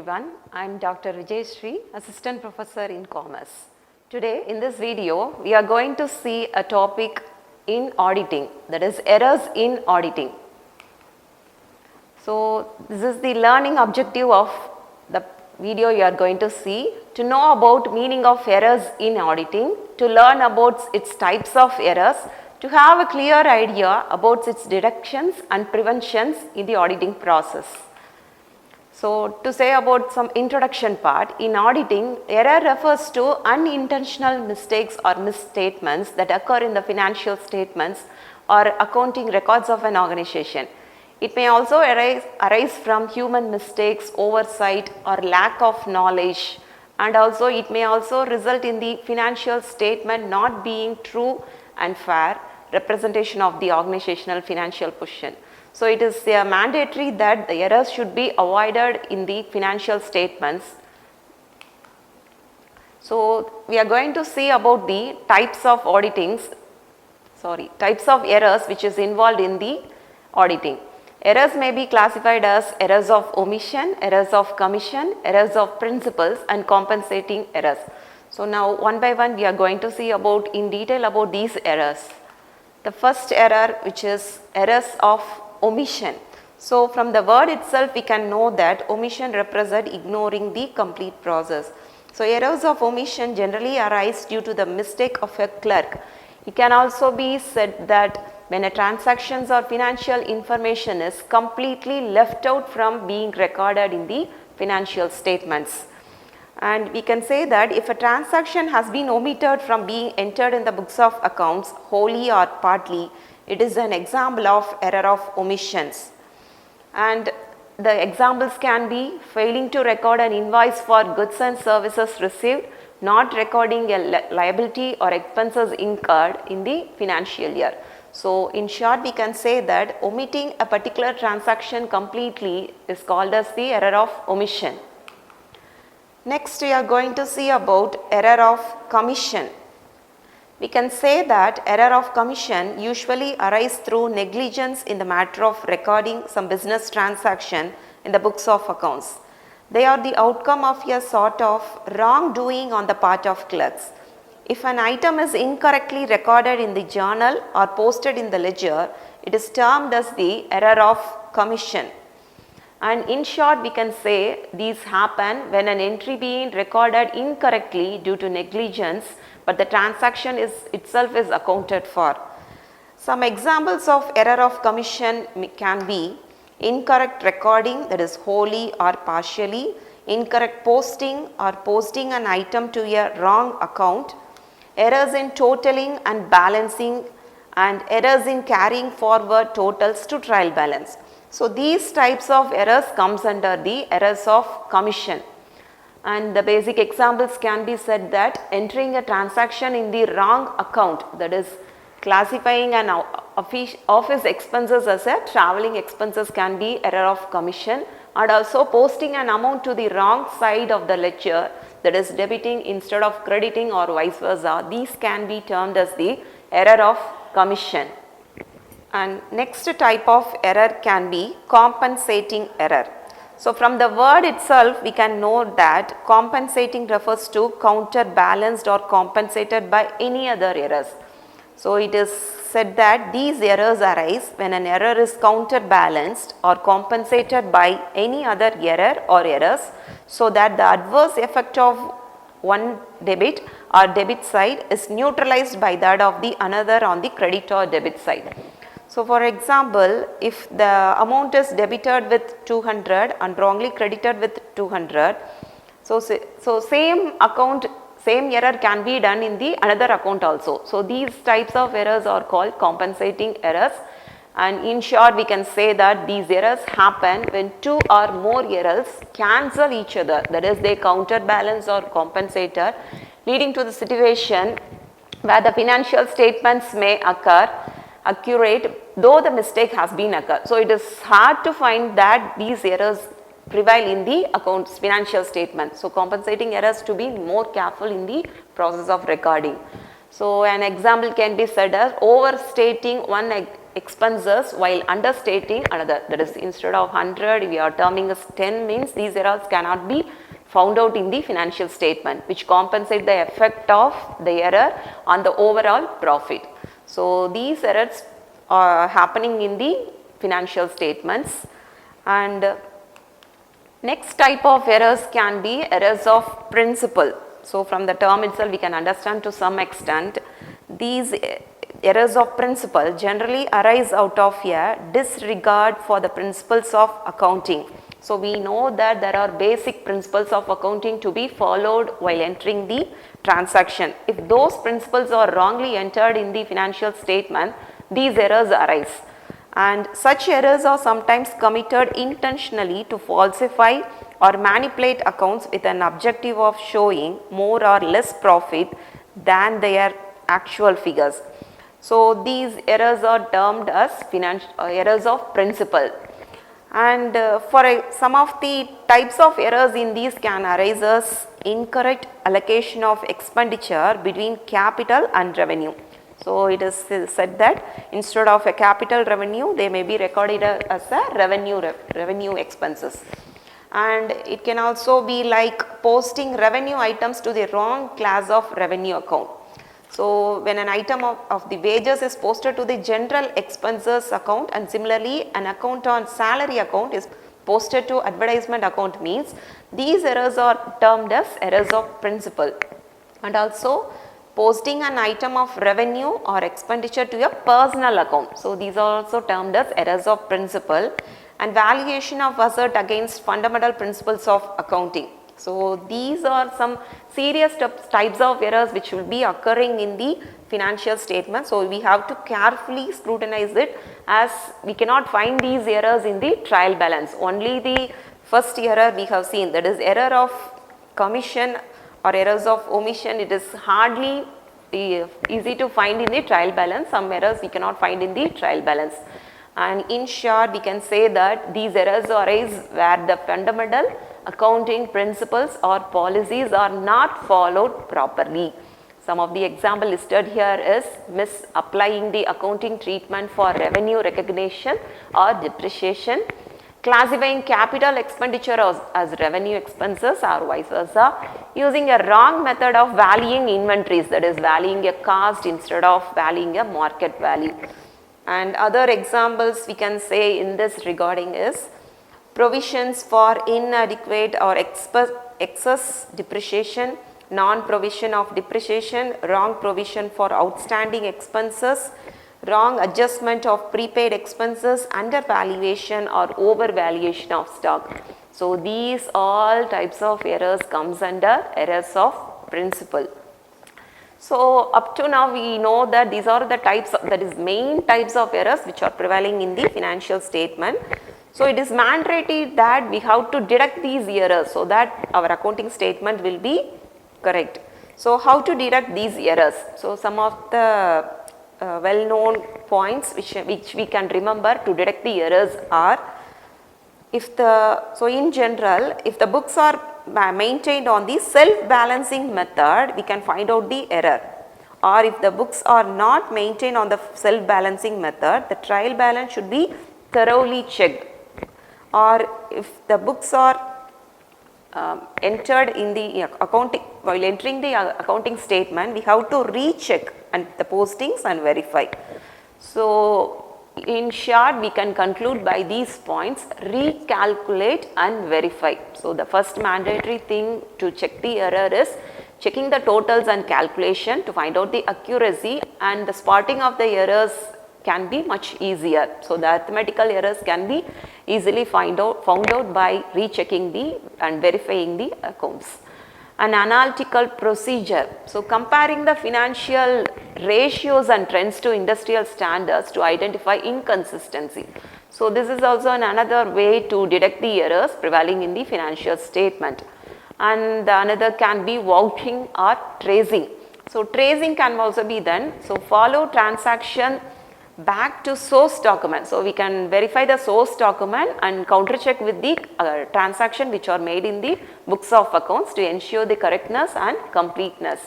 everyone. I am Dr.A.Vijaya Shree, Assistant Professor in Commerce. Today in this video, we are going to see a topic in auditing, that is errors in auditing. So this is the learning objective of the video you are going to see, to know about meaning of errors in auditing, to learn about its types of errors, to have a clear idea about its deductions and preventions in the auditing process. So to say about some introduction part, in auditing, error refers to unintentional mistakes or misstatements that occur in the financial statements or accounting records of an organization. It may also arise from human mistakes, oversight or lack of knowledge, and also it may also result in the financial statement not being true and fair representation of the organizational financial position. So it is mandatory that the errors should be avoided in the financial statements. So we are going to see about the types of types of errors which is involved in the auditing. Errors may be classified as errors of omission, errors of commission, errors of principles and compensating errors. So now one by one we are going to see about in detail about these errors. The first error, which is errors of omission. So from the word itself we can know that omission represents ignoring the complete process. So errors of omission generally arise due to the mistake of a clerk. It can also be said that when a transactions or financial information is completely left out from being recorded in the financial statements. And we can say that if a transaction has been omitted from being entered in the books of accounts wholly or partly, it is an example of error of omissions. And the examples can be failing to record an invoice for goods and services received, not recording a liability or expenses incurred in the financial year. So in short, we can say that omitting a particular transaction completely is called as the error of omission. Next, we are going to see about error of commission. We can say that error of commission usually arise through negligence in the matter of recording some business transaction in the books of accounts. They are the outcome of a sort of wrongdoing on the part of clerks. If an item is incorrectly recorded in the journal or posted in the ledger, it is termed as the error of commission. And in short, we can say these happen when an entry being recorded incorrectly due to negligence, but the transaction itself is accounted for. Some examples of error of commission can be incorrect recording, that is wholly or partially, incorrect posting or posting an item to a wrong account, errors in totaling and balancing, and errors in carrying forward totals to trial balance. So these types of errors comes under the errors of commission. And the basic examples can be said that entering a transaction in the wrong account, that is classifying an office expenses as a traveling expenses, can be error of commission, and also posting an amount to the wrong side of the ledger, that is debiting instead of crediting or vice versa. These can be termed as the error of commission. And next type of error can be compensating error. So from the word itself we can know that compensating refers to counterbalanced or compensated by any other errors. So it is said that these errors arise when an error is counterbalanced or compensated by any other error or errors, so that the adverse effect of one debit or debit side is neutralized by that of the another on the credit or debit side. So for example, if the amount is debited with 200 and wrongly credited with 200, so same account, same error can be done in the another account also. So these types of errors are called compensating errors. And in short, we can say that these errors happen when two or more errors cancel each other, that is they counterbalance or compensator, leading to the situation where the financial statements may occur accurate though the mistake has been occurred. So it is hard to find that these errors prevail in the accounts financial statement. So compensating errors to be more careful in the process of recording. So an example can be said as overstating one expenses while understating another. That is, instead of 100, we are terming as 10, means these errors cannot be found out in the financial statement, which compensate the effect of the error on the overall profit. So these errors are happening in the financial statements. And next type of errors can be errors of principle. So from the term itself we can understand to some extent these errors of principle generally arise out of a disregard for the principles of accounting. So we know that there are basic principles of accounting to be followed while entering the transaction. If those principles are wrongly entered in the financial statement, these errors arise. And such errors are sometimes committed intentionally to falsify or manipulate accounts with an objective of showing more or less profit than their actual figures. So these errors are termed as errors of principle. And some of the types of errors in these can arise as incorrect allocation of expenditure between capital and revenue. So it is said that instead of a capital revenue, they may be recorded as a revenue expenses. And it can also be like posting revenue items to the wrong class of revenue account. So when an item of the wages is posted to the general expenses account, and similarly an account on salary account is posted to advertisement account, means these errors are termed as errors of principle. And also posting an item of revenue or expenditure to a personal account. So these are also termed as errors of principle. And valuation of asset against fundamental principles of accounting. So these are some serious types of errors which will be occurring in the financial statement. So we have to carefully scrutinize it, as we cannot find these errors in the trial balance. Only the first error we have seen, that is error of commission or errors of omission, it is hardly easy to find in the trial balance. Some errors we cannot find in the trial balance. And in short, we can say that these errors arise where the fundamental accounting principles or policies are not followed properly. Some of the example listed here is misapplying the accounting treatment for revenue recognition or depreciation, classifying capital expenditure as revenue expenses or vice versa, using a wrong method of valuing inventories, that is valuing a cost instead of valuing a market value. And other examples we can say in this regarding is provisions for inadequate or excess depreciation, non-provision of depreciation, wrong provision for outstanding expenses, wrong adjustment of prepaid expenses, undervaluation or overvaluation of stock. So these all types of errors comes under errors of principle. So up to now we know that these are the types of, that is main types of errors which are prevailing in the financial statement. So it is mandatory that we have to deduct these errors so that our accounting statement will be correct. So how to deduct these errors? So some of the well-known points which we can remember to detect the errors are, so in general, if the books are maintained on the self-balancing method, we can find out the error. Or if the books are not maintained on the self-balancing method, the trial balance should be thoroughly checked. Or if the books are entered in the accounting, while entering the accounting statement, we have to recheck and the postings and verify. So in short, we can conclude by these points: recalculate and verify. So the first mandatory thing to check the error is checking the totals and calculation to find out the accuracy, and the spotting of the errors can be much easier. So the arithmetical errors can be easily found out by rechecking and verifying the accounts. An analytical procedure. So comparing the financial ratios and trends to industrial standards to identify inconsistency. So this is also another way to detect the errors prevailing in the financial statement. And the another can be vouching or tracing. So tracing can also be done. So follow transaction back to source document. So we can verify the source document and counter check with the transaction which are made in the books of accounts to ensure the correctness and completeness.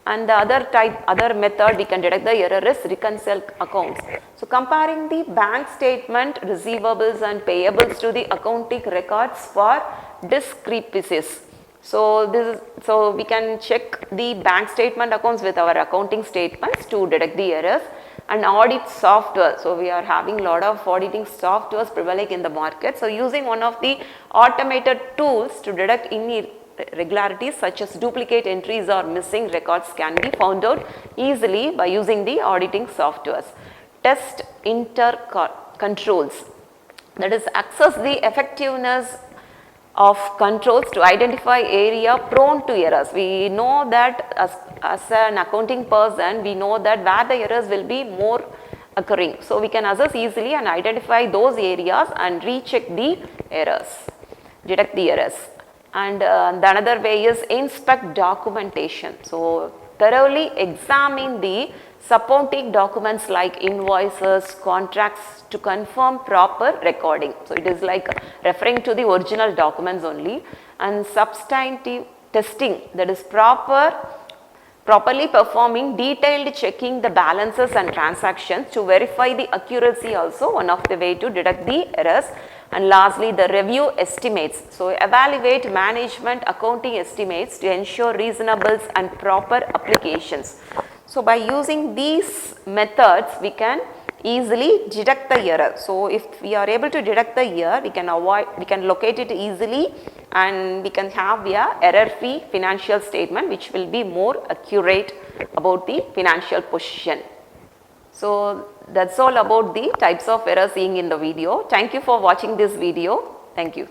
And the other method we can detect the error is reconcile accounts. So comparing the bank statement, receivables and payables to the accounting records for discrepancies. So we can check the bank statement accounts with our accounting statements to detect the errors. And audit software. So we are having a lot of auditing softwares prevailing in the market. So using one of the automated tools to detect irregularities such as duplicate entries or missing records can be found out easily by using the auditing softwares. Test controls, that is access the effectiveness of controls to identify area prone to errors. We know that as an accounting person, we know that where the errors will be more occurring. So we can assess easily and identify those areas and recheck the errors, detect the errors. And the another way is inspect documentation. So thoroughly examine the supporting documents like invoices, contracts to confirm proper recording. So it is like referring to the original documents only. And substantive testing, that is properly performing detailed checking the balances and transactions to verify the accuracy, also one of the way to detect the errors. And lastly, the review estimates. So evaluate management accounting estimates to ensure reasonables and proper applications. So by using these methods, we can easily detect the error. So if we are able to detect the error, we can locate it easily, and we can have a error-free financial statement which will be more accurate about the financial position. So that's all about the types of errors seeing in the video. Thank you for watching this video. Thank you.